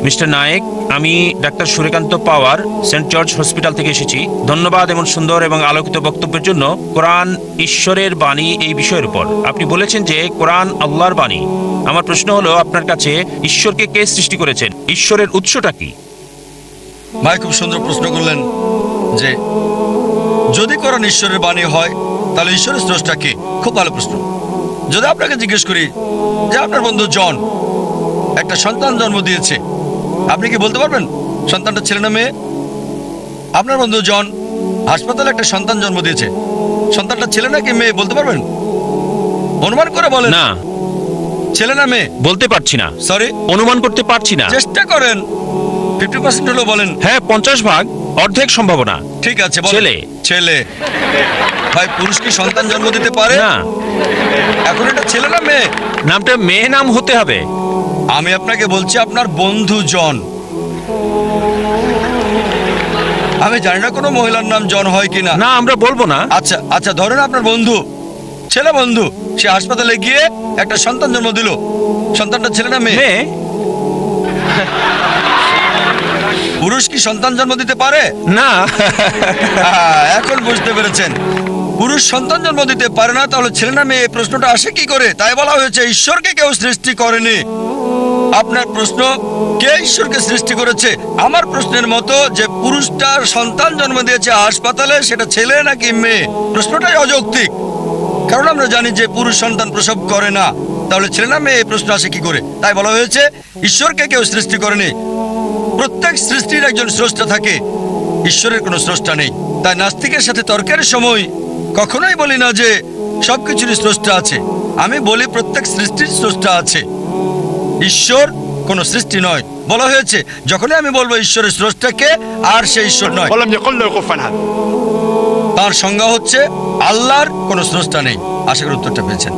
Mister Naik, আমি doctor Suryakanta পাওয়ার Saint George hospital থেকে এসেছি। ধন্যবাদ এমন সুন্দর এবং আলোকিত বক্তব্যের জন্য। কোরআন ঈশ্বরের বাণী এই বিষয়ের উপর আপনি বলেছেন যে কোরআন আল্লাহর বাণী। আমার প্রশ্ন হলো, আপনার কাছে ঈশ্বরকে কে সৃষ্টি করেছেন? ঈশ্বরের উৎসটা কি? ভাই খুব সুন্দর প্রশ্ন করলেন যে যদি কোরআন ঈশ্বরের বাণী হয় তাহলে ঈশ্বরের স্রষ্টা কে। খুব ভালো প্রশ্ন। যদি আপনাকে জিজ্ঞেস করি যে আপনার বন্ধু জন একটা সন্তান জন্ম দিয়েছে, আপনি কি বলতে পারবেন সন্তানটা ছেলে না মেয়ে? আপনার বন্ধু জন হাসপাতালে একটা সন্তান জন্ম দিয়েছে, সন্তানটা ছেলে নাকি মেয়ে বলতে পারবেন? অনুমান করে বলেন। না, ছেলে না মেয়ে বলতে পারছি না। সরি, অনুমান করতে পারছি না। চেষ্টা করেন। 50% হলো বলেন। হ্যাঁ, 50 ভাগ, অর্ধেক সম্ভাবনা। ঠিক আছে, বলেন। ছেলে। ছেলে। ভাই পুরুষ কি সন্তান জন্ম দিতে পারে? না। এখন এটা ছেলে না মেয়ে? নামটা মেয়ে নাম হতে হবে। আমি আপনাকে বলছি আপনার বন্ধু জন। আমি জানি না কোনো মহিলার নাম জন হয় কিনা। না, আমরা বলবো না। আচ্ছা আচ্ছা, ধরেন আপনার বন্ধু, ছেলে বন্ধু, সে হাসপাতালে গিয়ে একটা সন্তান জন্ম দিল। সন্তানটা ছেলে না মেয়ে? মেয়ে। পুরুষ কি সন্তান জন্ম দিতে পারে? না। এখন বুঝতে পেরেছেন, পুরুষ সন্তান জন্ম দিতে পারে না, তাহলে ছেলে না মেয়ে প্রশ্নটা আসে কি করে? তাই বলা হয়েছে ঈশ্বরকে কেউ সৃষ্টি করেনি। আপনার প্রশ্ন কে ঈশ্বরকে সৃষ্টি করেছে, আমার প্রশ্নের মতো যে পুরুষটার সন্তান জন্ম দিয়েছে হাসপাতালে, সেটা ছেলে নাকি মেয়ে, প্রশ্নটাই অযৌক্তিক। কারণ আমরা জানি যে পুরুষ সন্তান প্রসব করে না, তাহলে ছেলে না মেয়ে এই প্রশ্ন আসে কি করে? তাই বলা হয়েছে ঈশ্বরকে কেউ সৃষ্টি করেনি। প্রত্যেক সৃষ্টির একজন স্রষ্টা থাকে, ঈশ্বরের কোনো স্রষ্টা নেই। তাই নাস্তিকের সাথে তর্কের সময় কখনোই বলি না যে সবকিছুরই স্রষ্টা আছে। আমি বলি প্রত্যেক সৃষ্টির স্রষ্টা আছে, ঈশ্বর কোনো সৃষ্টি নয়। বলা হয়েছে যখনই আমি বলবো ঈশ্বরের স্রষ্টাকে, আর সে ঈশ্বর নয়। তার সংজ্ঞা হচ্ছে আল্লাহর কোনো স্রষ্টা নেই। আশা করি উত্তরটা পেয়েছেন।